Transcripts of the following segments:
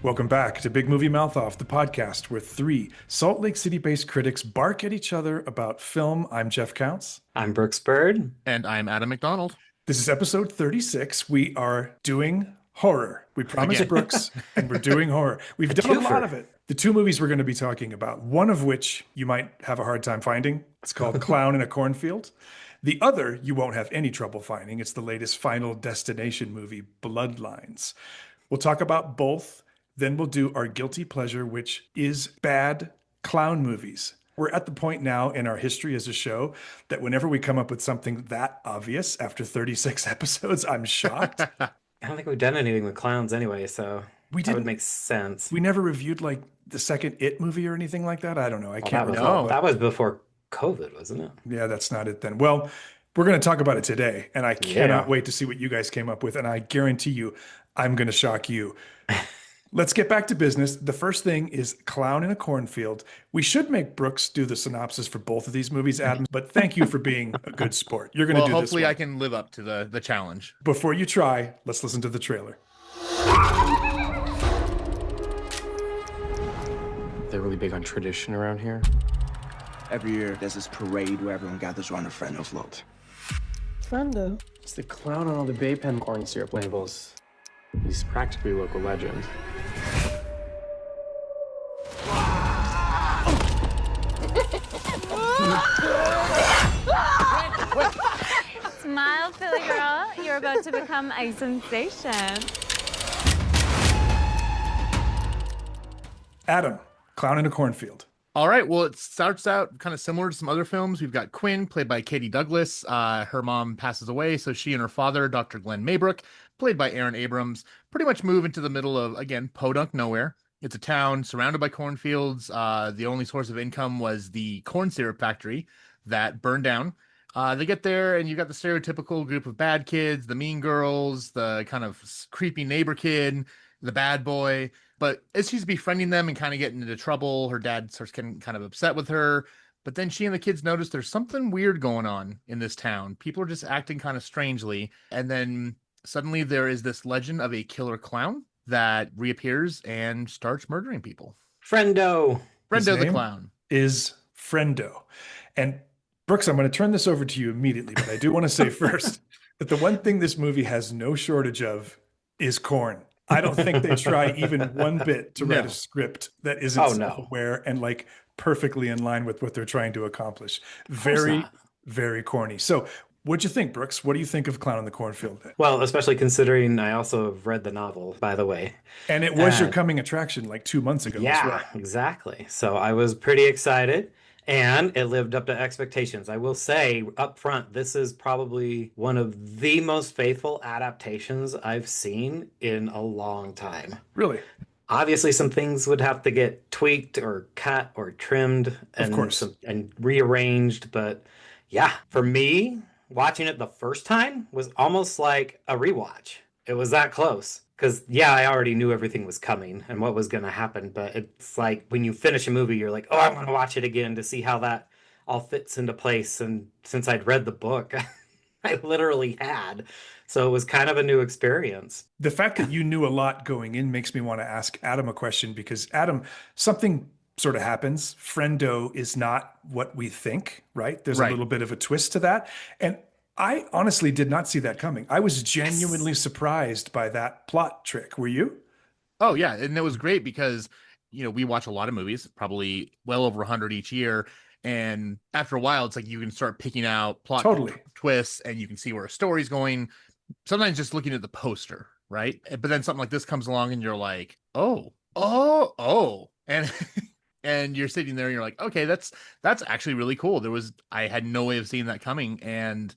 Welcome back to Big Movie Mouth Off, the podcast where three Salt Lake City-based critics bark at each other about film. I'm Jeff Counts. I'm Brooks Bird. And I'm Adam McDonald. This is episode 36. We are doing horror. We promised Again. Brooks, and we're doing horror. We've done a lot of it. The two movies we're going to be talking about, one of which you might have a hard time finding. It's called Clown in a Cornfield. The other you won't have any trouble finding. It's the latest Final Destination movie, Bloodlines. We'll talk about both. Then we'll do our guilty pleasure, which is bad clown movies. We're at the point now in our history as a show that whenever we come up with something that obvious after 36 episodes, I'm shocked. I don't think we've done anything with clowns anyway, so that would make sense. We never reviewed like the second It movie or anything like that. I don't know. I can't recall. That was before COVID, wasn't it? Yeah, that's not it then. Well, we're going to talk about it today, and I cannot wait to see what you guys came up with, and I guarantee you I'm going to shock you. Let's get back to business. The first thing is Clown in a Cornfield. We should make Brooks do the synopsis for both of these movies, Adam, but thank you for being a good sport. You're going to do this one. Hopefully I can live up to the challenge. Before you try, let's listen to the trailer. They're really big on tradition around here. Every year, there's this parade where everyone gathers around a Friendo float. Friendo? It's the clown on all the Bay Pen corn syrup labels. He's practically a local legend. Smile, silly girl. You're about to become a sensation. Adam, Clown in a Cornfield. All right. Well, it starts out kind of similar to some other films. We've got Quinn, played by Katie Douglas. Her mom passes away, so she and her father, Dr. Glenn Maybrook, played by Aaron Abrams, pretty much move into the middle of, again, podunk nowhere. It's a town surrounded by cornfields. The only source of income was the corn syrup factory that burned down. They get there, and you got the stereotypical group of bad kids, the mean girls, the kind of creepy neighbor kid, the bad boy. But as she's befriending them and kind of getting into trouble, her dad starts getting kind of upset with her. But then she and the kids notice there's something weird going on in this town. People are just acting kind of strangely. And then suddenly there is this legend of a killer clown that reappears and starts murdering people. Friendo the clown. Is Friendo. And Brooks, I'm going to turn this over to you immediately, but I do want to say first that the one thing this movie has no shortage of is corn. I don't think they try even one bit to write a script that isn't self-aware and like perfectly in line with what they're trying to accomplish. Very, very corny. So what'd you think, Brooks? What do you think of Clown in the Cornfield? Well, especially considering I also have read the novel, by the way. And it was your coming attraction like 2 months ago. Yeah, exactly. So I was pretty excited. And it lived up to expectations. I will say up front, this is probably one of the most faithful adaptations I've seen in a long time. Really? Obviously, some things would have to get tweaked or cut or trimmed and, of course. And rearranged. But yeah, for me, watching it the first time was almost like a rewatch. It was that close. Because, yeah, I already knew everything was coming and what was going to happen. But it's like when you finish a movie, you're like, oh, I want to watch it again to see how that all fits into place. And since I'd read the book, I literally had. So it was kind of a new experience. The fact that you knew a lot going in makes me want to ask Adam a question because, Adam, something sort of happens. Friendo is not what we think, right? There's a little bit of a twist to that. And I honestly did not see that coming. I was genuinely surprised by that plot trick. Were you? Oh, yeah. And it was great because, you know, we watch a lot of movies, probably well over 100 each year. And after a while, it's like you can start picking out plot twists and you can see where a story's going. Sometimes just looking at the poster, right? But then something like this comes along and you're like, oh. And and you're sitting there and you're like, okay, that's actually really cool. I had no way of seeing that coming. And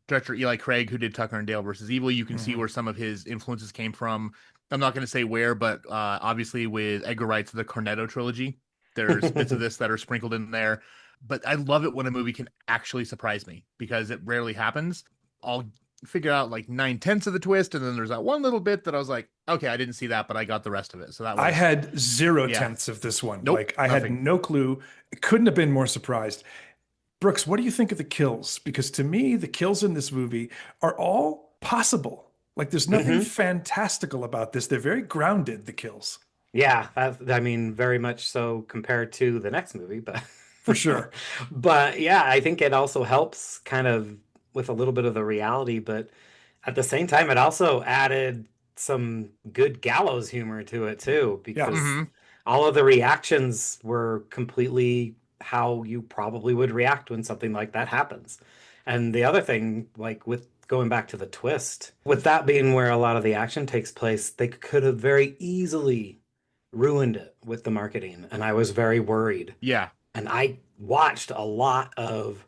director Eli Craig, who did Tucker and Dale versus Evil, you can see where some of his influences came from. I'm not going to say where, but obviously with Edgar Wright's The Cornetto trilogy, there's bits of this that are sprinkled in there. But I love it when a movie can actually surprise me because it rarely happens. I'll figure out like 9/10 of the twist, and then there's that one little bit that I was like, okay, I didn't see that, but I got the rest of it. So that was, I had 0/10 of this one. Nope, like I had no clue. Couldn't have been more surprised. Brooks, what do you think of the kills? Because to me, the kills in this movie are all possible. Like there's nothing fantastical about this. They're very grounded, the kills. Yeah, I mean, very much so compared to the next movie, but For sure. but yeah, I think it also helps kind of with a little bit of the reality, but at the same time, it also added some good gallows humor to it too, Yeah. because all of the reactions were completely how you probably would react when something like that happens. And the other thing, like with going back to the twist, with that being where a lot of the action takes place, they could have very easily ruined it with the marketing, and I was very worried. Yeah. And I watched a lot of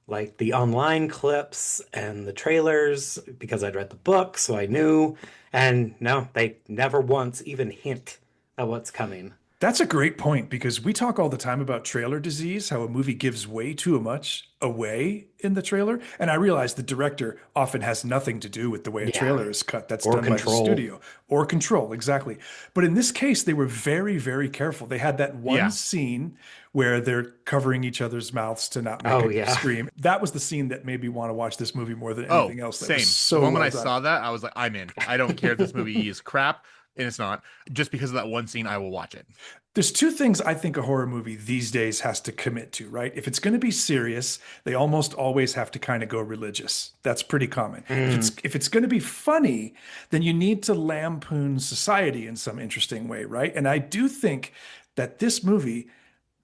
like the online clips and the trailers because I'd read the book, so I knew. And no, they never once even hint at what's coming. That's a great point because we talk all the time about trailer disease, how a movie gives way too much away in the trailer. And I realize the director often has nothing to do with the way a Yeah. trailer is cut. That's Or done by the control. studio or control, exactly. But in this case, they were very, very careful. They had that one Yeah. scene where they're covering each other's mouths to not make Oh, a yeah. scream. That was the scene that made me want to watch this movie more than Oh, anything else. That was same. The so moment well I done. saw that, I was like, I'm in. I don't care if this movie is crap, and it's not. Just because of that one scene, I will watch it. There's two things I think a horror movie these days has to commit to, right? If it's going to be serious, they almost always have to kind of go religious. That's pretty common. If it's going to be funny, then you need to lampoon society in some interesting way, right? And I do think that this movie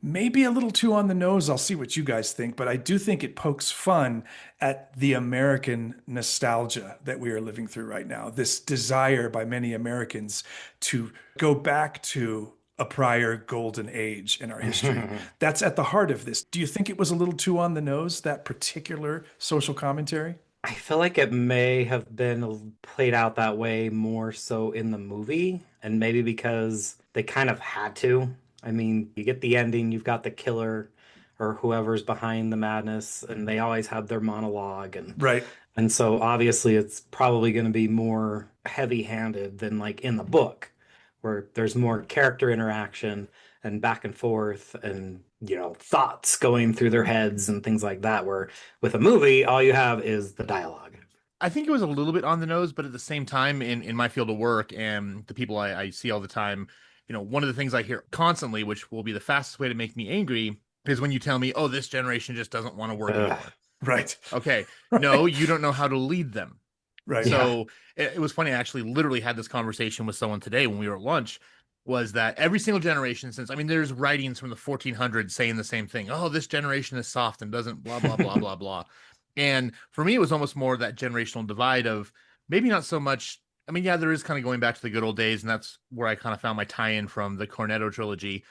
maybe a little too on the nose. I'll see what you guys think, but I do think it pokes fun at the American nostalgia that we are living through right now. This desire by many Americans to go back to a prior golden age in our history. That's at the heart of this. Do you think it was a little too on the nose, that particular social commentary? I feel like it may have been played out that way more so in the movie, and maybe because they kind of had to. I mean, you get the ending, you've got the killer or whoever's behind the madness, and they always have their monologue, Right. and so obviously it's probably going to be more heavy-handed than like in the book, where there's more character interaction and back and forth and thoughts going through their heads and things like that, where with a movie all you have is the dialogue. I think it was a little bit on the nose, but at the same time, in my field of work and the people I see all the time, one of the things I hear constantly, which will be the fastest way to make me angry, is when you tell me, oh, this generation just doesn't want to work Ugh. anymore. Right. Okay. No, you don't know how to lead them. Right. So it was funny. I actually literally had this conversation with someone today when we were at lunch, was that every single generation since, I mean, there's writings from the 1400s saying the same thing. Oh, this generation is soft and doesn't blah, blah, blah, blah, blah. And for me, it was almost more that generational divide of maybe not so much. I mean, yeah, there is kind of going back to the good old days, and that's where I kind of found my tie-in from the Cornetto trilogy.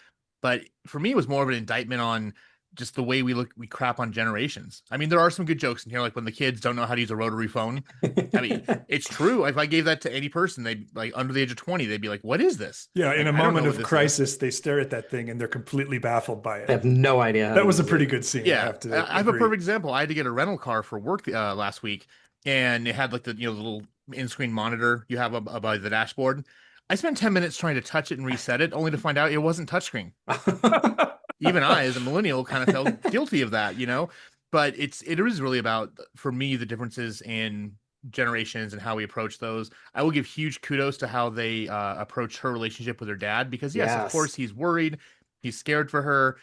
But for me, it was more of an indictment on just the way we crap on generations. I mean, there are some good jokes in here, like when the kids don't know how to use a rotary phone. I mean, it's true. If I gave that to any person, they like under the age of 20, they'd be like, "What is this?" Yeah, like, in a I don't know moment what of this is. crisis, they stare at that thing and they're completely baffled by I it. have no idea. That was a pretty good scene. Yeah, I have a agree. perfect example. I had to get a rental car for work last week, and it had like the the little in-screen monitor you have above the dashboard. I spent 10 minutes trying to touch it and reset it, only to find out it wasn't touchscreen. Even I, as a millennial, kind of felt guilty of that, But it is really about, for me, the differences in generations and how we approach those. I will give huge kudos to how they approach her relationship with her dad, because yes, of Yes. course, he's worried, he's scared for her.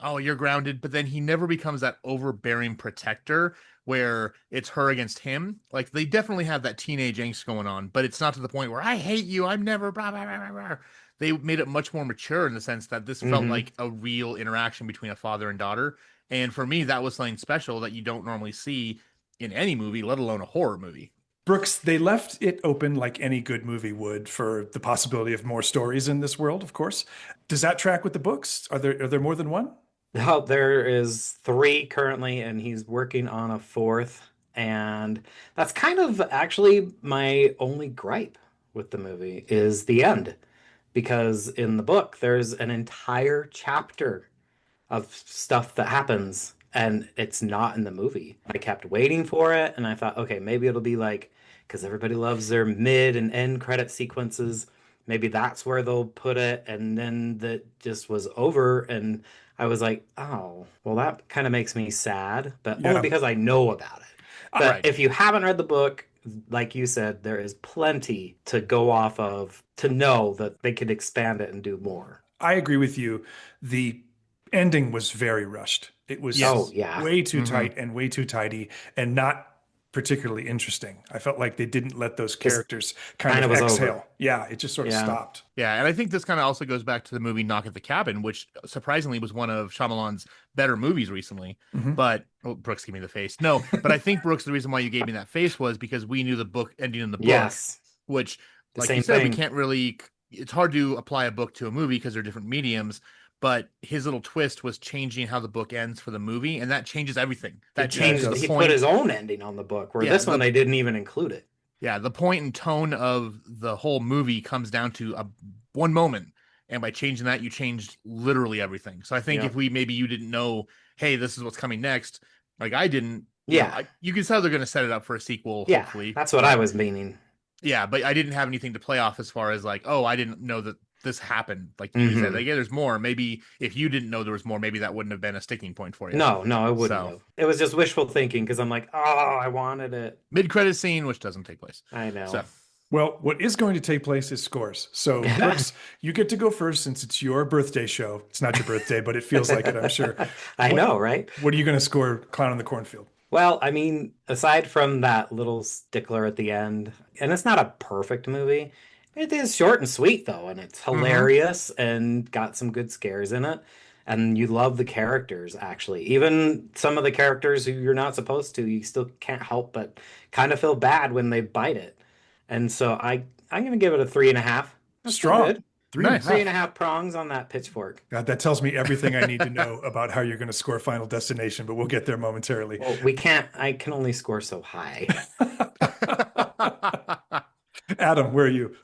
Oh, you're grounded, but then he never becomes that overbearing protector where it's her against him. Like, they definitely have that teenage angst going on, but it's not to the point where I hate you, I'm never blah, blah, blah, blah, blah. They made it much more mature in the sense that this felt like a real interaction between a father and daughter. And for me, that was something special that you don't normally see in any movie, let alone a horror movie. Brooks, they left it open like any good movie would for the possibility of more stories in this world, of course. Does that track with the books? Are there more than one? No, there is 3 currently, and he's working on a 4th. And that's kind of actually my only gripe with the movie is the end. Because in the book, there's an entire chapter of stuff that happens, and it's not in the movie. I kept waiting for it, and I thought, okay, maybe it'll be like, because everybody loves their mid and end credit sequences, maybe that's where they'll put it, and then that just was over, and I was like, oh, well, that kind of makes me sad, but Yeah. only because I know about it. But Right. if you haven't read the book, like you said, there is plenty to go off of to know that they could expand it and do more. I agree with you. The ending was very rushed. It was Oh, yeah. way too tight and way too tidy and not particularly interesting. I felt like they didn't let those characters kind of was exhale. over. Yeah, it just sort of stopped. Yeah, and I think this kind of also goes back to the movie Knock at the Cabin, which surprisingly was one of Shyamalan's better movies recently. But Brooks gave me the face. No, but I think Brooks, the reason why you gave me that face was because we knew the book ending in the book, Yes. which, The like same you said, we thing. can't really. It's hard to apply a book to a movie because they're different mediums. But his little twist was changing how the book ends for the movie, and that changes everything. That changes the He point. put his own ending on the book, where this one they didn't even include it. Yeah, the point and tone of the whole movie comes down to one moment, and by changing that, you changed literally everything. So I think if maybe you didn't know, hey, this is what's coming next, like I didn't. You can tell they're going to set it up for a sequel. Yeah, hopefully. That's what I was meaning. Yeah, but I didn't have anything to play off as far as like, oh, I didn't know that this happened. Like you said, like, yeah, there's more. Maybe if you didn't know there was more, maybe that wouldn't have been a sticking point for you. No, it wouldn't have. It was just wishful thinking because I'm like, oh, I wanted it. Mid-credit scene, which doesn't take place. I know. So. Well, what is going to take place is scores. So, Brooks, you get to go first since it's your birthday show. It's not your birthday, but it feels like it, I'm sure. I know, right? What are you going to score Clown in the Cornfield? Well, I mean, aside from that little stickler at the end, and it's not a perfect movie, it is short and sweet, though, and it's hilarious and got some good scares in it. And you love the characters, actually. Even some of the characters who you're not supposed to, you still can't help but kind of feel bad when they bite it. And so I'm going to give it a 3.5. That's strong. Good. Three and a half prongs on that pitchfork. God, that tells me everything I need to know about how you're going to score Final Destination, but we'll get there momentarily. Well, I can only score so high. Adam, where are you?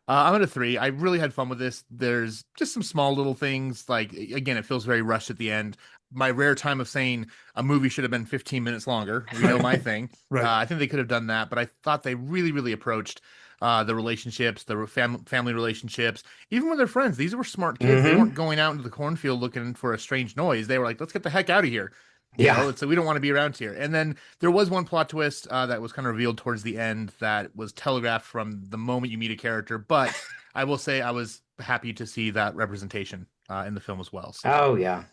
I'm at a 3. I really had fun with this. There's just some small little things. Like, again, it feels very rushed at the end. My rare time of saying a movie should have been 15 minutes longer. You know my thing. Right. I think they could have done that, but I thought they really, really approached the relationships, the family relationships, even with their friends. These were smart kids. They weren't going out into the cornfield looking for a strange noise. They were like, let's get the heck out of here. You know, so we don't want to be around here. And then there was one plot twist that was kind of revealed towards the end that was telegraphed from the moment you meet a character. But I will say I was happy to see that representation in the film as well. So. Oh, yeah.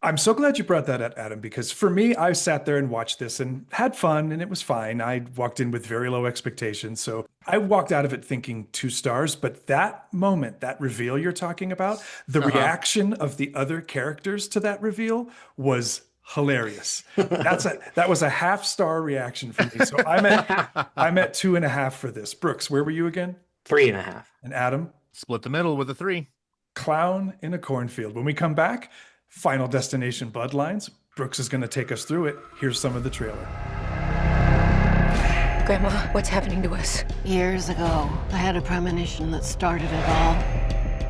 I'm so glad you brought that up, Adam, because for me, I sat there and watched this and had fun and it was fine. I walked in with very low expectations. So I walked out of it thinking 2 stars. But that moment, that reveal you're talking about, the reaction of the other characters to that reveal was hilarious. That was a 0.5-star reaction for me. So I'm at 2.5 for this. Brooks, where were you again? 3.5. And Adam? Split the middle with a 3. Clown in a Cornfield. When we come back, Final Destination Bloodlines. Brooks is going to take us through it. Here's some of the trailer. Grandma, what's happening to us? Years ago, I had a premonition that started it all.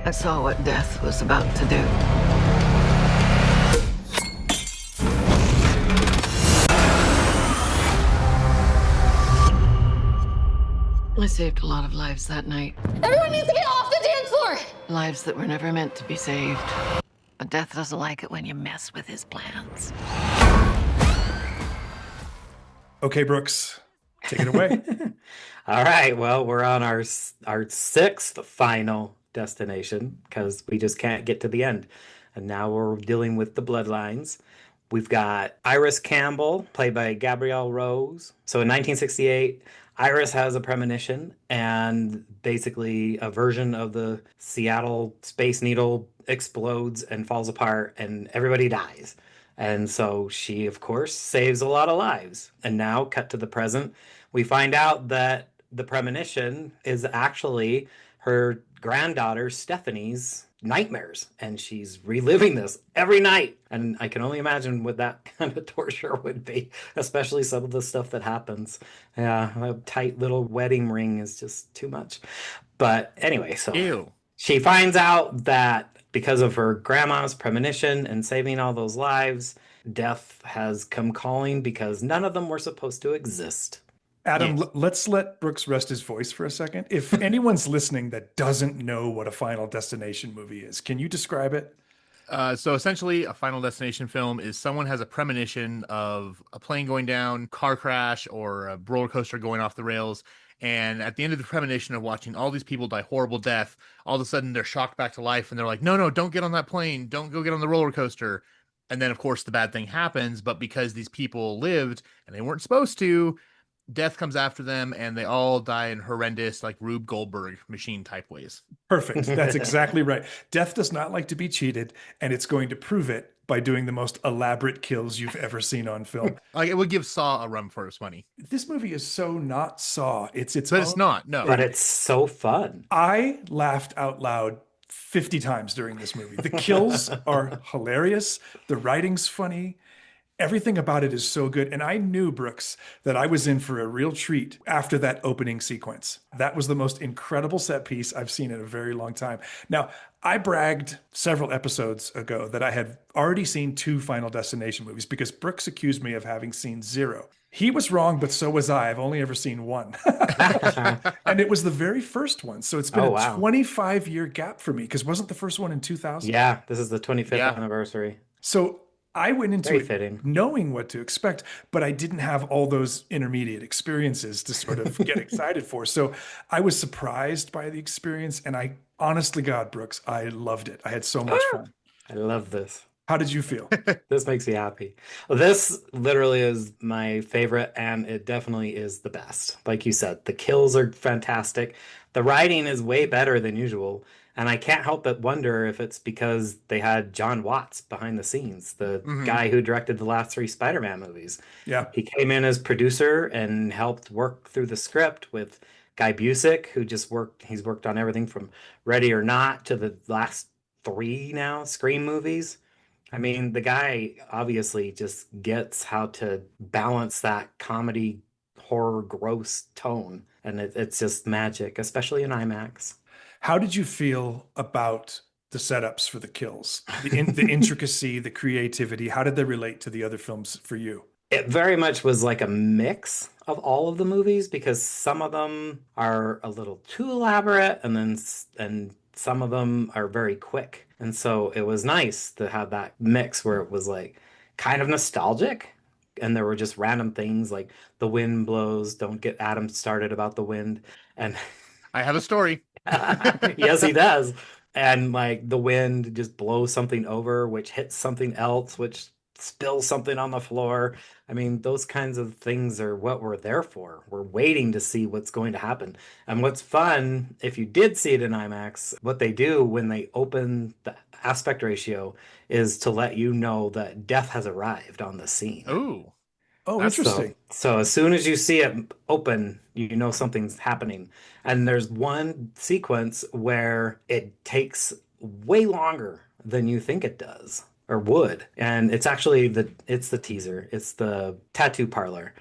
I saw what death was about to do. I saved a lot of lives that night. Everyone needs to get off the dance floor! Lives that were never meant to be saved. But death doesn't like it when you mess with his plans. Okay, Brooks, take it away. All right. Well, we're on our 6th Final Destination because we just can't get to the end. And now we're dealing with the Bloodlines. We've got Iris Campbell, played by Gabrielle Rose. So in 1968, Iris has a premonition, and basically a version of the Seattle Space Needle explodes and falls apart, and everybody dies. And so she, of course, saves a lot of lives. And now, cut to the present, we find out that the premonition is actually her granddaughter Stephanie's nightmares, and she's reliving this every night. And I can only imagine what that kind of torture would be, especially some of the stuff that happens. Yeah, a tight little wedding ring is just too much. But anyway, so she finds out that because of her grandma's premonition and saving all those lives, death has come calling because none of them were supposed to exist. Adam, let's let Brooks rest his voice for a second. If anyone's listening that doesn't know what a Final Destination movie is, can you describe it? So essentially, a Final Destination film is someone has a premonition of a plane going down, car crash, or a roller coaster going off the rails. And at the end of the premonition of watching all these people die horrible death, all of a sudden they're shocked back to life and they're like, no, don't get on that plane. Don't go get on the roller coaster. And then, of course, the bad thing happens. But because these people lived and they weren't supposed to, death comes after them and they all die in horrendous, like Rube Goldberg machine type ways. Perfect. That's exactly right. Death does not like to be cheated, and it's going to prove it by doing the most elaborate kills you've ever seen on film. Like, it would give Saw a run for its money. This movie is so not Saw. It's But it's not, no. But it's so fun. I laughed out loud 50 times during this movie. The kills are hilarious. The writing's funny. Everything about it is so good. And I knew, Brooks, that I was in for a real treat after that opening sequence. That was the most incredible set piece I've seen in a very long time. Now, I bragged several episodes ago that I had already seen 2 Final Destination movies because Brooks accused me of having seen 0. He was wrong, but so was I. I've only ever seen 1. And it was the very first one. So it's been a 25-year gap for me because wasn't the first one in 2000? Yeah, this is the 25th anniversary. So I went into Very it fitting. knowing what to expect, but I didn't have all those intermediate experiences to sort of get excited for. So I was surprised by the experience. And I honestly, God, Brooks, I loved it. I had so much fun. I love this. How did you feel? This makes me happy. This literally is my favorite, and it definitely is the best. Like you said, the kills are fantastic. The writing is way better than usual. And I can't help but wonder if it's because they had John Watts behind the scenes, the guy who directed the last 3 Spider-Man movies. Yeah. He came in as producer and helped work through the script with Guy Busick, who he's worked on everything from Ready or Not to the last 3 now Scream movies. I mean, the guy obviously just gets how to balance that comedy, horror, gross tone. And it's just magic, especially in IMAX. How did you feel about the setups for the kills? The intricacy, the creativity, how did they relate to the other films for you? It very much was like a mix of all of the movies because some of them are a little too elaborate and some of them are very quick. And so it was nice to have that mix where it was like kind of nostalgic and there were just random things like the wind blows, don't get Adam started about the wind. And I have a story. yes, he does. And like the wind just blows something over, which hits something else, which spills something on the floor. I mean, those kinds of things are what we're there for. We're waiting to see what's going to happen. And what's fun, if you did see it in IMAX, what they do when they open the aspect ratio is to let you know that death has arrived on the scene. Ooh. Oh, interesting. So as soon as you see it open, you know something's happening. And there's one sequence where it takes way longer than you think it does or would. And it's actually the teaser. It's the tattoo parlor.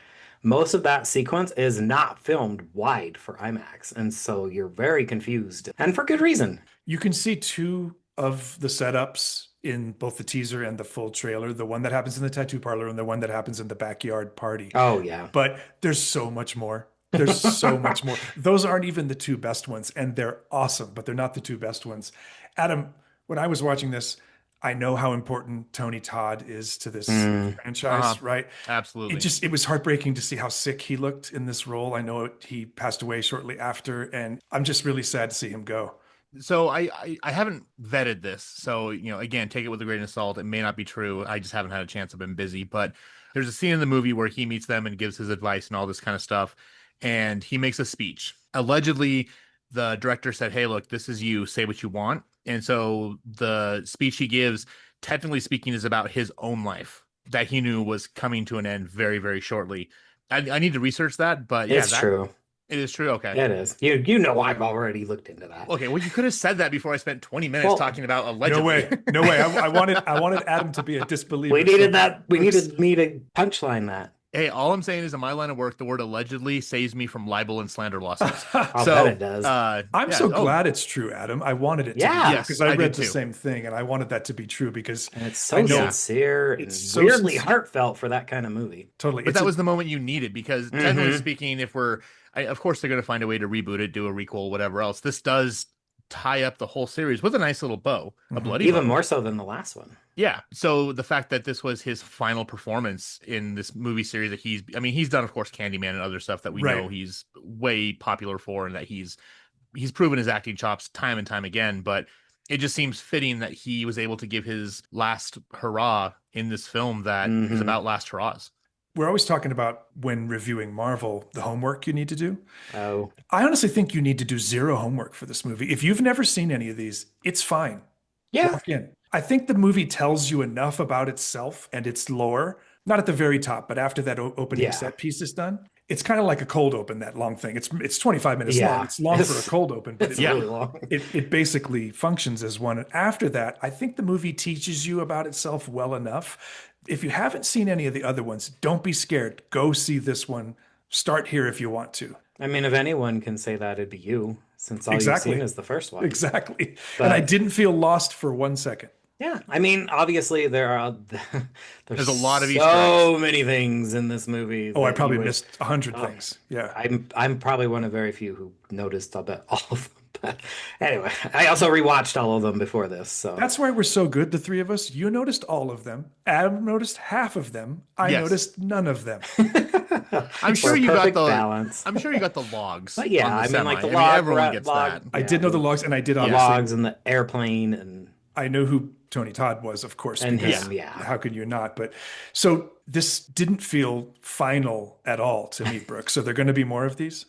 Most of that sequence is not filmed wide for IMAX. And so you're very confused, and for good reason. You can see 2 of the setups in both the teaser and the full trailer, the one that happens in the tattoo parlor and the one that happens in the backyard party. Oh, yeah. But there's so much more. There's so much more. Those aren't even the 2 best ones, and they're awesome, but they're not the 2 best ones. Adam, when I was watching this, I know how important Tony Todd is to this franchise, right? Absolutely. It was heartbreaking to see how sick he looked in this role. I know he passed away shortly after, and I'm just really sad to see him go. So I haven't vetted this. So, again, take it with a grain of salt. It may not be true. I just haven't had a chance. I've been busy. But there's a scene in the movie where he meets them and gives his advice and all this kind of stuff. And he makes a speech. Allegedly, the director said, hey, look, this is you. Say what you want. And so the speech he gives, technically speaking, is about his own life that he knew was coming to an end very, very shortly. I need to research that. But yeah, it's true. It is true. Okay. It is. You know, I've already looked into that. Okay. Well, you could have said that before I spent 20 minutes talking about allegedly. No way. I wanted Adam to be a disbeliever. We needed that. We needed me to punchline that. Hey, all I'm saying is in my line of work, the word allegedly saves me from libel and slander lawsuits. I'll bet it does. I'm so glad it's true, Adam. I wanted it to be true because I read the same thing and I wanted that to be true because and it's so sincere and so weirdly heartfelt for that kind of movie. Totally. But that was the moment you needed because technically speaking, of course they're going to find a way to reboot it, do a requel, whatever else. This does tie up the whole series with a nice little bow, a bloody Even bow. more so than the last one. Yeah. So the fact that this was his final performance in this movie series that he's done, of course, Candyman and other stuff that we know he's way popular for, and that he's proven his acting chops time and time again. But it just seems fitting that he was able to give his last hurrah in this film that is about last hurrahs. We're always talking about, when reviewing Marvel, the homework you need to do. Oh. I honestly think you need to do zero homework for this movie. If you've never seen any of these, it's fine. Yeah. Walk in. I think the movie tells you enough about itself and its lore, not at the very top, but after that opening set piece is done. It's kind of like a cold open, that long thing. It's 25 minutes long. It's long for a cold open, but it's really long. It basically functions as one. After that, I think the movie teaches you about itself well enough. If you haven't seen any of the other ones, don't be scared. Go see this one. Start here if you want to. I mean, if anyone can say that, it'd be you, since all you've seen is the first one. Exactly. But, and I didn't feel lost for 1 second. Yeah, I mean, obviously there's a lot of so many things in this movie. Oh, I probably missed 100 things. Yeah, I'm probably one of very few who noticed, I'll bet, all of them. But anyway, I also rewatched all of them before this, so that's why we're so good, the three of us. You noticed all of them. Adam noticed half of them. I noticed none of them. I'm sure you got the balance. I'm sure you got the logs. But yeah, I mean, like the log. Everyone gets log, that. I did know the logs, and I did obviously logs and the airplane, and I know who Tony Todd was, of course. And because him, yeah. How could you not? But so this didn't feel final at all to me, Brooke. So there are going to be more of these?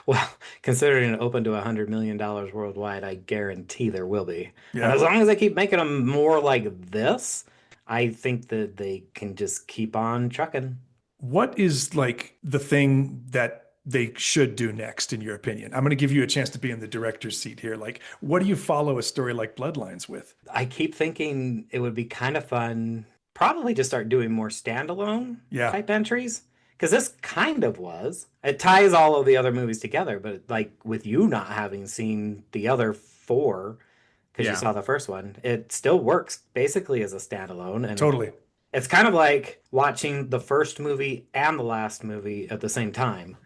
Well, considering it opened to $100 million worldwide, I guarantee there will be. Yeah. And as long as they keep making them more like this, I think that they can just keep on trucking. What is like the thing that they should do next, in your opinion? I'm going to give you a chance to be in the director's seat here. Like, what do you follow a story like Bloodlines with? I keep thinking it would be kind of fun, probably to start doing more standalone type entries. Because this kind of was. It ties all of the other movies together, but like with you not having seen the other 4, because you saw the first one, it still works basically as a standalone. And totally. It's kind of like watching the first movie and the last movie at the same time.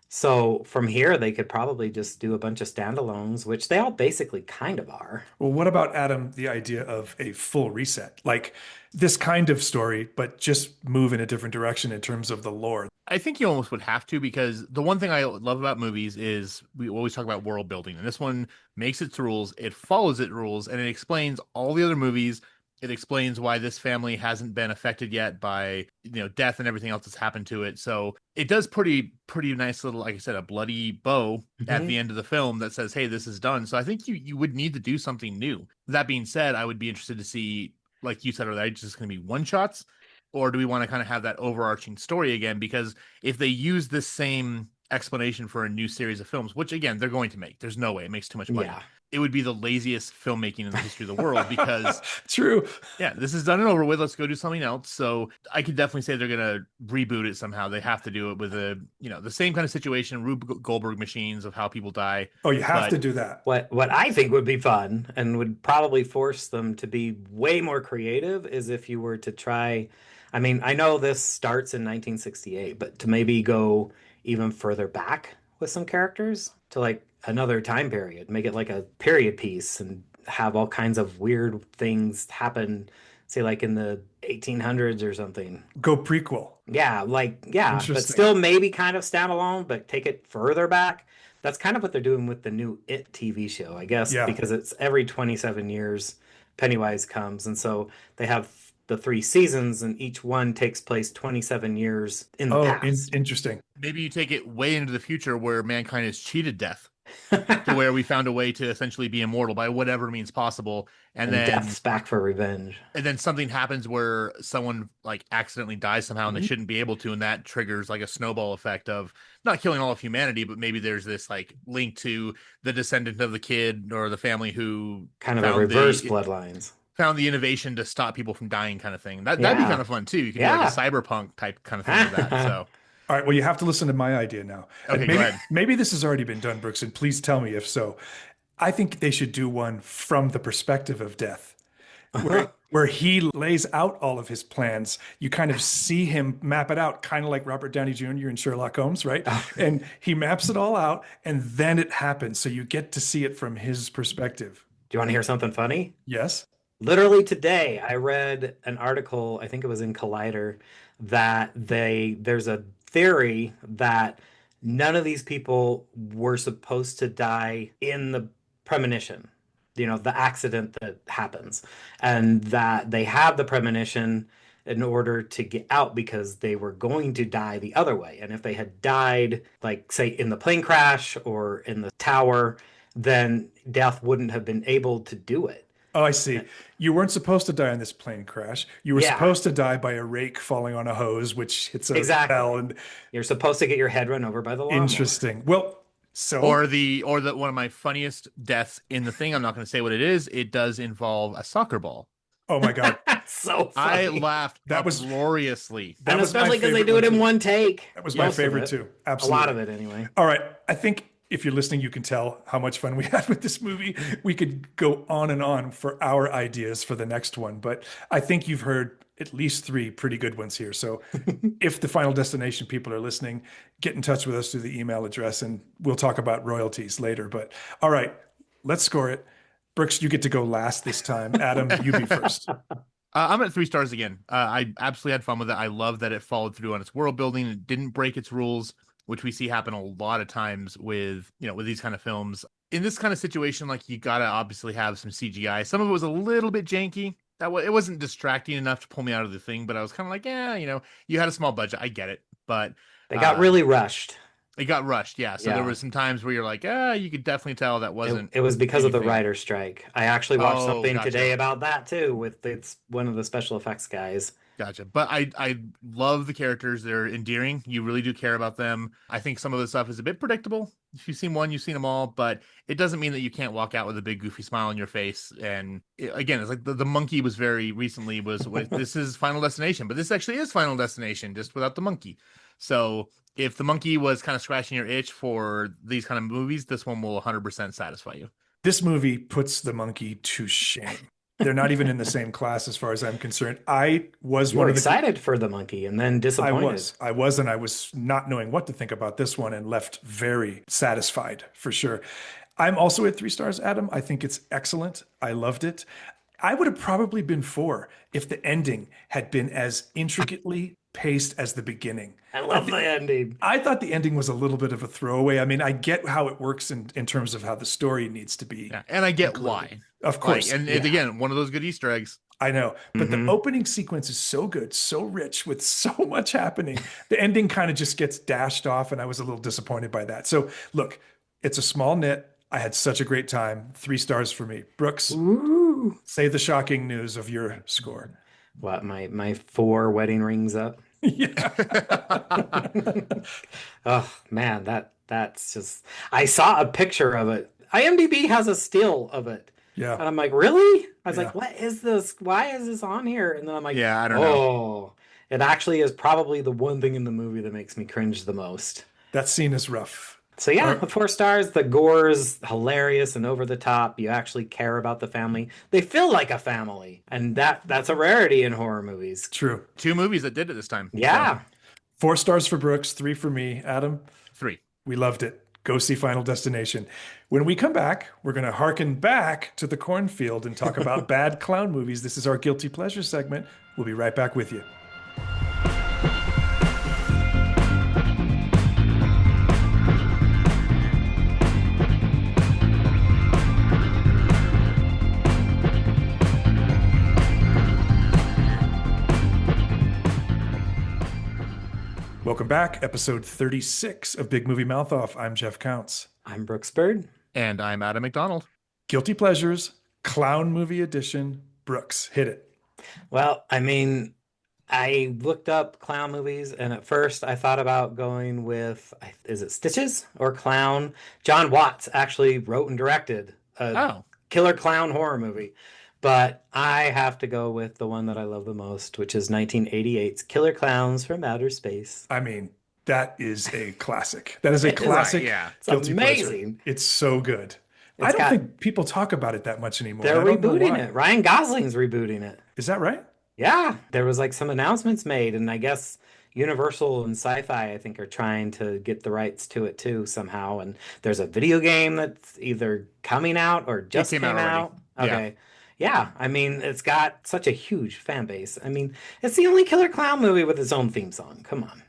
So from here, they could probably just do a bunch of standalones, which they all basically kind of are. Well, what about, Adam, the idea of a full reset? Like this kind of story, but just move in a different direction in terms of the lore. I think you almost would have to, because the one thing I love about movies is we always talk about world building. And this one makes its rules, it follows its rules, and it explains all the other movies. It explains why this family hasn't been affected yet by, death and everything else that's happened to it. So it does pretty nice little, like I said, a bloody bow at the end of the film that says, hey, this is done. So I think you would need to do something new. That being said, I would be interested to see, like you said, are they just going to be one shots, or do we want to kind of have that overarching story again? Because if they use this same explanation for a new series of films, which again, they're going to make, there's no way, it makes too much money. Yeah. It would be the laziest filmmaking in the history of the world, because True. Yeah, this is done and over with. Let's go do something else. So I could definitely say they're going to reboot it somehow. They have to do it with the same kind of situation, Rube Goldberg machines of how people die. Oh, you have to do that. What I think would be fun and would probably force them to be way more creative is if you were to try, I mean, I know this starts in 1968, but to maybe go even further back with some characters to like another time period, make it like a period piece and have all kinds of weird things happen, say like in the 1800s or something. Go prequel. Yeah, but still maybe kind of standalone, but take it further back. That's kind of what they're doing with the new It TV show, I guess, because it's every 27 years Pennywise comes. And so they have the 3 seasons, and each one takes place 27 years in the past. Interesting. Maybe you take it way into the future where mankind has cheated death. To where we found a way to essentially be immortal by whatever means possible, and then death's back for revenge. And then something happens where someone like accidentally dies somehow, and they shouldn't be able to, and that triggers like a snowball effect of not killing all of humanity, but maybe there's this like link to the descendant of the kid or the family who kind of a reverse Bloodlines. Found the innovation to stop people from dying, kind of thing. That'd be kind of fun too. You can do like a cyberpunk type kind of thing with that. So. All right, well, you have to listen to my idea now. Okay, go ahead. Maybe this has already been done, Brooks, and please tell me if so. I think they should do one from the perspective of death. where he lays out all of his plans. You kind of see him map it out, kind of like Robert Downey Jr. in Sherlock Holmes, right? And he maps it all out, and then it happens. So you get to see it from his perspective. Do you want to hear something funny? Yes. Literally today, I read an article, I think it was in Collider, that there's a theory that none of these people were supposed to die in the premonition, the accident that happens, and that they had the premonition in order to get out because they were going to die the other way. And if they had died, like, say, in the plane crash or in the tower, then death wouldn't have been able to do it. Oh, I see. You weren't supposed to die in this plane crash. You were supposed to die by a rake falling on a hose, which hits a bell. And you're supposed to get your head run over by the lawnmower. Interesting. Well, or the one of my funniest deaths in the thing. I'm not going to say what it is. It does involve a soccer ball. Oh my God. So funny. I laughed gloriously. And especially because they do it in one take. That was my favorite too. Absolutely. A lot of it anyway. All right. I think if you're listening, you can tell how much fun we had with this movie. We could go on and on for our ideas for the next one, but I think you've heard at least 3 pretty good ones here. So if the Final Destination people are listening, get in touch with us through the email address and we'll talk about royalties later. But all right, let's score it. Brooks, you get to go last this time. Adam, you be first. I'm at 3 stars again. I absolutely had fun with it. I love that it followed through on its world building. It didn't break its rules, which we see happen a lot of times with these kind of films. In this kind of situation, like, you gotta obviously have some CGI. Some of it was a little bit janky. It wasn't distracting enough to pull me out of the thing, but I was kind of like, yeah, you had a small budget. I get it. But they got really rushed. It got rushed, yeah. So there was some times where you're like, you could definitely tell that wasn't. It was because of the writer's strike. I actually watched something gotcha. today about that too, with one of the special effects guys. Gotcha. But I love the characters. They're endearing. You really do care about them. I think some of the stuff is a bit predictable. If you've seen one, you've seen them all, but it doesn't mean that you can't walk out with a big goofy smile on your face. And again, it's like the monkey was very recently this is Final Destination, but this actually is Final Destination just without the monkey. So if the monkey was kind of scratching your itch for these kind of movies, this one will 100% satisfy you. This movie puts the monkey to shame. They're not even in the same class as far as I'm concerned. I was excited for the monkey and then disappointed. I was not knowing what to think about this one and left very satisfied for sure. I'm also at 3 stars, Adam. I think it's excellent. I loved it. I would have probably been 4 if the ending had been as intricately paced as the beginning. I love the ending. I thought the ending was a little bit of a throwaway. I mean, I get how it works in terms of how the story needs to be. Yeah, and I get why. Of course. And again, one of those good Easter eggs. I know. But the opening sequence is so good, so rich with so much happening. The ending kind of just gets dashed off, and I was a little disappointed by that. So look, it's a small nit. I had such a great time. 3 stars for me. Brooks, say the shocking news of your score. What, my 4 wedding rings up? Yeah. Oh man, that's just. I saw a picture of it. IMDb has a still of it. Yeah. And I'm like, really? I was like, what is this? Why is this on here? And then I'm like, I don't know. Oh, it actually is probably the one thing in the movie that makes me cringe the most. That scene is rough. So yeah, 4 stars. The gore's hilarious and over the top. You actually care about the family. They feel like a family, and that's a rarity in horror movies. True. 2 movies that did it this time. Yeah. So, 4 stars for Brooks, 3 for me. Adam? 3. We loved it. Go see Final Destination. When we come back, we're going to harken back to the cornfield and talk about bad clown movies. This is our Guilty Pleasure segment. We'll be right back with you. Welcome back, episode 36 of Big Movie Mouth Off. I'm Jeff Counts. I'm Brooks Bird. And I'm Adam McDonald. Guilty Pleasures, Clown Movie Edition. Brooks, hit it. Well, I mean, I looked up clown movies, and at first I thought about going with, is it Stitches or Clown? John Watts actually wrote and directed a killer clown horror movie. But I have to go with the one that I love the most, which is 1988's Killer Clowns from Outer Space. I mean, that is a classic. That is a classic. Yeah. It's amazing. Pleasure. It's so good. I don't think people talk about it that much anymore. They're I don't know rebooting why. it. Ryan Gosling's rebooting it. Is that right? Yeah, there was like some announcements made, and I guess Universal and Sci-Fi, I think, are trying to get the rights to it too somehow. And there's a video game that's either coming out or just came came out already. out. Okay. Yeah, I mean, it's got such a huge fan base. I mean, it's the only Killer Clown movie with its own theme song. Come on.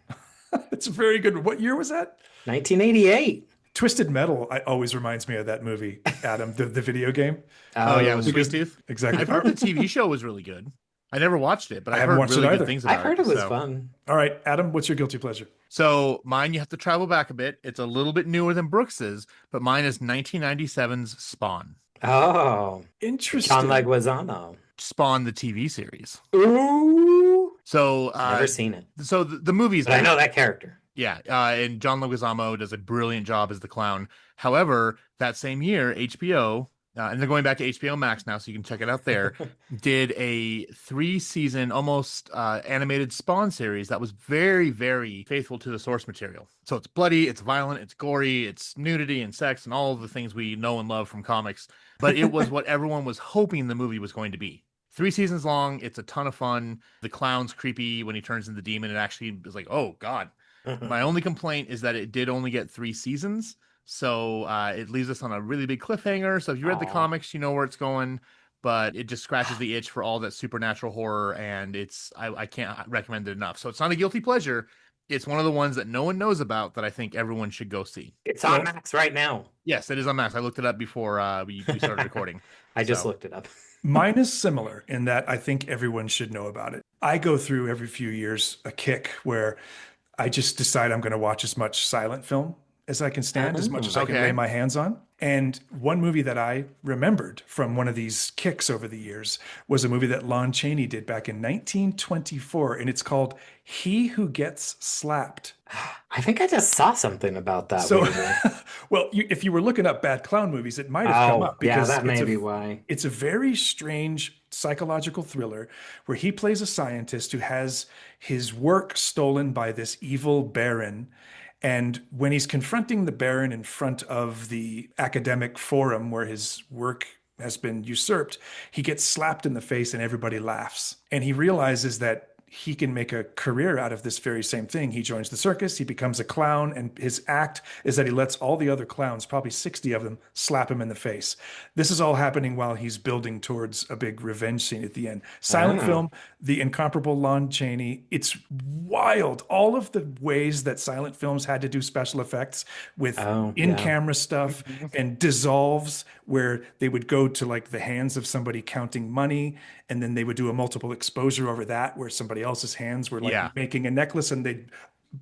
It's very good. What year was that? 1988. Twisted Metal always reminds me of that movie, Adam, the video game. Oh, yeah, it was because- Sweet Tooth. Exactly. I've heard the TV show was really good. I never watched it, but I I haven't heard watched it really either. good things about I've heard it was so. fun. All right, Adam, what's your guilty pleasure? So mine, you have to travel back a bit. It's a little bit newer than Brooks's, but mine is 1997's Spawn. Oh, Interesting. John Leguizamo. Spawn, the TV series. Ooh. So Never seen it. So the movie's But I know that character. Yeah, and John Leguizamo does a brilliant job as the clown. However, that same year, HBO, and they're going back to HBO Max now, so you can check it out there, did a 3-season, almost animated Spawn series that was very, very faithful to the source material. So it's bloody, it's violent, it's gory, it's nudity and sex and all of the things we know and love from comics. But it was what everyone was hoping the movie was going to be. 3 seasons long, it's a ton of fun. The clown's creepy when he turns into the demon. It actually is like, oh, God. My only complaint is that it did only get 3 seasons. So it leaves us on a really big cliffhanger. So if you read the comics, you know where it's going, but it just scratches the itch for all that supernatural horror. And I can't recommend it enough. So it's not a guilty pleasure. It's one of the ones that no one knows about that I think everyone should go see. It's on Max right now. Yes, it is on Max. I looked it up before we started recording. I just looked it up. Mine is similar in that I think everyone should know about it. I go through every few years a kick where I just decide I'm going to watch as much silent film as I can stand, as much as I can lay my hands on. And one movie that I remembered from one of these kicks over the years was a movie that Lon Chaney did back in 1924, and it's called He Who Gets Slapped. I think I just saw something about that. So, well, if you were looking up bad clown movies, it might have come up. Yeah, that may be why. It's a very strange psychological thriller where he plays a scientist who has his work stolen by this evil baron. And when he's confronting the baron in front of the academic forum where his work has been usurped, he gets slapped in the face and everybody laughs. And he realizes that he can make a career out of this very same thing. He joins the circus, he becomes a clown, and his act is that he lets all the other clowns, probably 60 of them, slap him in the face. This is all happening while he's building towards a big revenge scene at the end. Silent film, the incomparable Lon Chaney. It's wild. All of the ways that silent films had to do special effects with in-camera stuff and dissolves where they would go to like the hands of somebody counting money, and then they would do a multiple exposure over that where somebody else's hands were like making a necklace, and they'd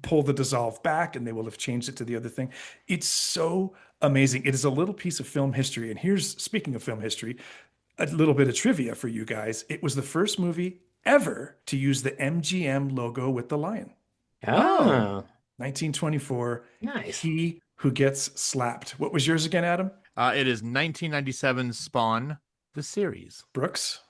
pull the dissolve back and they will have changed it to the other thing. It's so amazing. It is a little piece of film history. And here's, speaking of film history, a little bit of trivia for you guys. It was the first movie ever to use the MGM logo with the lion. 1924. Nice. He Who Gets Slapped. What was yours again, Adam? It is 1997's Spawn, the series. Brooks?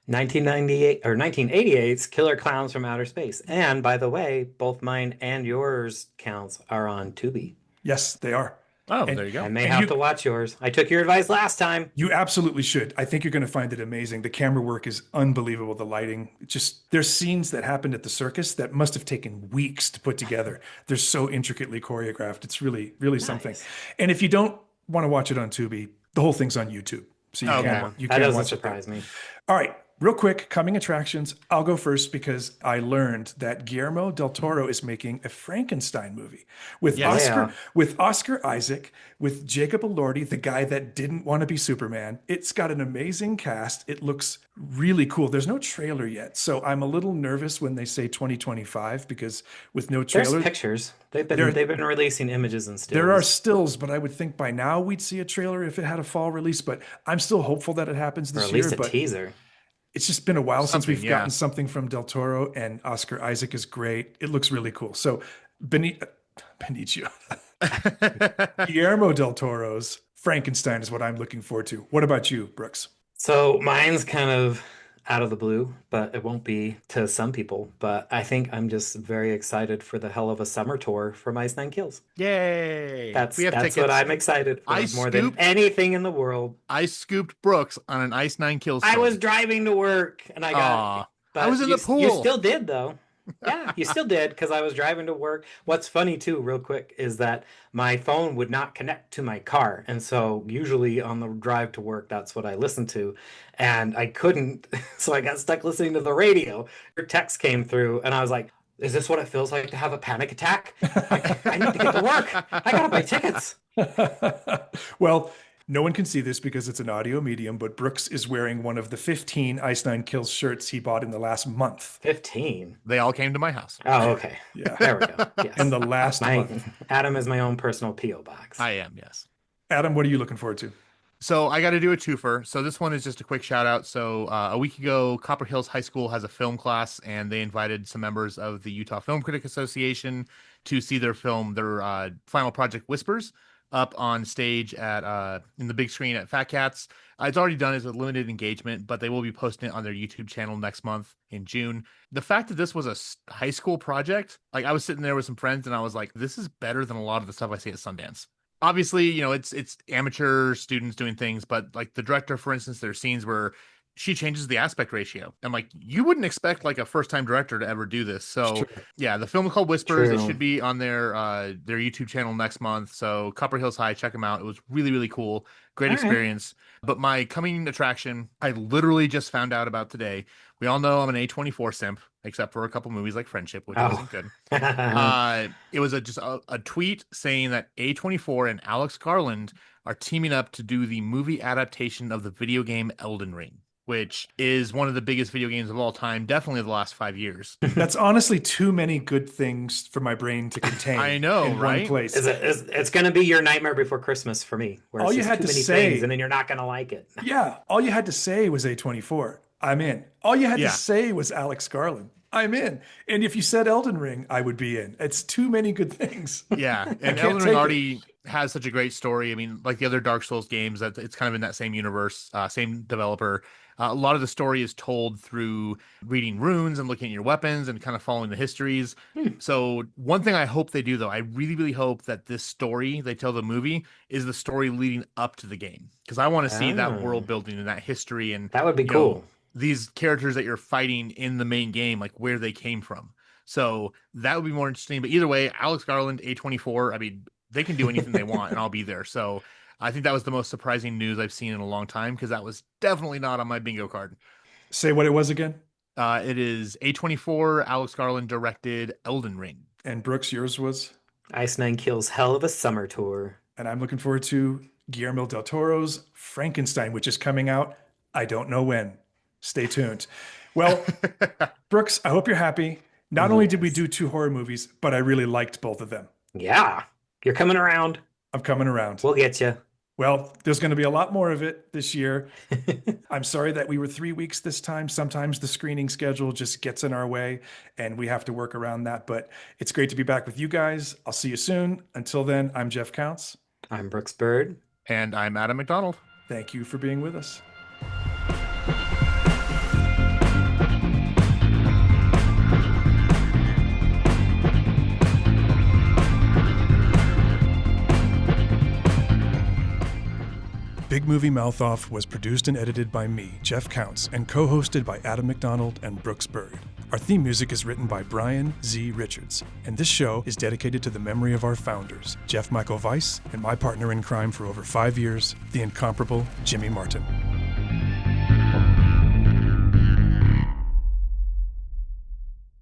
1998 or 1988's Killer Clowns from Outer Space. And by the way, both mine and yours counts are on Tubi. Yes, they are. Oh, there you go. I may have to watch yours. I took your advice last time. You absolutely should. I think you're going to find it amazing. The camera work is unbelievable. The lighting, just there's scenes that happened at the circus that must have taken weeks to put together. They're so intricately choreographed. It's really, really something. And if you don't want to watch it on Tubi, the whole thing's on YouTube. So you that can doesn't watch surprise it me. All right. Real quick, coming attractions. I'll go first because I learned that Guillermo del Toro is making a Frankenstein movie with Oscar Isaac, with Jacob Elordi, the guy that didn't want to be Superman. It's got an amazing cast. It looks really cool. There's no trailer yet, so I'm a little nervous when they say 2025 because with no trailer, there's pictures. They've been releasing images and stills. There are stills, but I would think by now we'd see a trailer if it had a fall release. But I'm still hopeful that it happens this year. Or at least a teaser. It's just been a while since we've gotten something from Del Toro, and Oscar Isaac is great. It looks really cool. So Benicio. Guillermo del Toro's Frankenstein is what I'm looking forward to. What about you, Brooks? So mine's kind of out of the blue, but it won't be to some people. But I think I'm just very excited for the hell of a summer tour from Ice Nine Kills. Yay! That's we have what tickets. I'm excited for more than anything in the world. I scooped Brooks on an Ice Nine Kills. I was driving to work and I got. I was in the pool. You still did though. Yeah, you still did because I was driving to work. What's funny too, real quick, is that my phone would not connect to my car. And so usually on the drive to work, that's what I listened to. And I couldn't. So I got stuck listening to the radio. Your text came through and I was like, is this what it feels like to have a panic attack? I need to get to work. I got to buy tickets. Well, no one can see this because it's an audio medium, but Brooks is wearing one of the 15 Ice Nine Kills shirts he bought in the last month. 15? They all came to my house. Oh, okay. Yeah. There we go. Yes. In the last month. Adam is my own personal P.O. box. I am, yes. Adam, what are you looking forward to? So I got to do a twofer. So this one is just a quick shout out. So a week ago, Copper Hills High School has a film class, and they invited some members of the Utah Film Critic Association to see their film, their final project, Whispers, up on stage at in the big screen at Fat Cats. It's already done as a limited engagement, but they will be posting it on their YouTube channel next month in June. The fact that this was a high school project, like I was sitting there with some friends and I was like, this is better than a lot of the stuff I see at Sundance. Obviously, you know, it's amateur students doing things, but like the director, for instance, there are scenes where she changes the aspect ratio. I'm like, you wouldn't expect like a first-time director to ever do this. So yeah, the film is called Whispers. True. It should be on their YouTube channel next month. So Copper Hills High, check them out. It was really, really cool. Great experience. But my coming attraction, I literally just found out about today. We all know I'm an A24 simp, except for a couple movies like Friendship, which wasn't good. It was just a tweet saying that A24 and Alex Garland are teaming up to do the movie adaptation of the video game Elden Ring, which is one of the biggest video games of all time, definitely the last 5 years. That's honestly too many good things for my brain to contain. I know, in right? one place. It's going to be your Nightmare Before Christmas for me. Where all it's you had too to many say, things, and then you're not going to like it. Yeah, all you had to say was A24. I'm in. All you had to say was Alex Garland. I'm in. And if you said Elden Ring, I would be in. It's too many good things. Yeah, and Elden Ring already has such a great story. I mean, like the other Dark Souls games, that it's kind of in that same universe, same developer. A lot of the story is told through reading runes and looking at your weapons and kind of following the histories. So one thing I hope they do, though, I really, really hope that this story they tell the movie is the story leading up to the game, because I want to see that world building and that history. And that would be cool. These characters that you're fighting in the main game, like where they came from. So that would be more interesting. But either way, Alex Garland, A24, I mean, they can do anything they want and I'll be there. So I think that was the most surprising news I've seen in a long time, because that was definitely not on my bingo card. Say what it was again? It is A24, Alex Garland directed Elden Ring. And Brooks, yours was? Ice Nine Kills Hell of a Summer Tour. And I'm looking forward to Guillermo del Toro's Frankenstein, which is coming out. I don't know when. Stay tuned. Well, Brooks, I hope you're happy. Not only did we do 2 horror movies, but I really liked both of them. Yeah. You're coming around. I'm coming around. We'll get you. Well, there's going to be a lot more of it this year. I'm sorry that we were 3 weeks this time. Sometimes the screening schedule just gets in our way and we have to work around that. But it's great to be back with you guys. I'll see you soon. Until then, I'm Jeff Counts. I'm Brooks Bird. And I'm Adam McDonald. Thank you for being with us. Big Movie Mouth Off was produced and edited by me, Jeff Counts, and co-hosted by Adam McDonald and Brooks Bird. Our theme music is written by Brian Z. Richards, and this show is dedicated to the memory of our founders, Jeff Michael Weiss, and my partner in crime for over 5 years, the incomparable Jimmy Martin.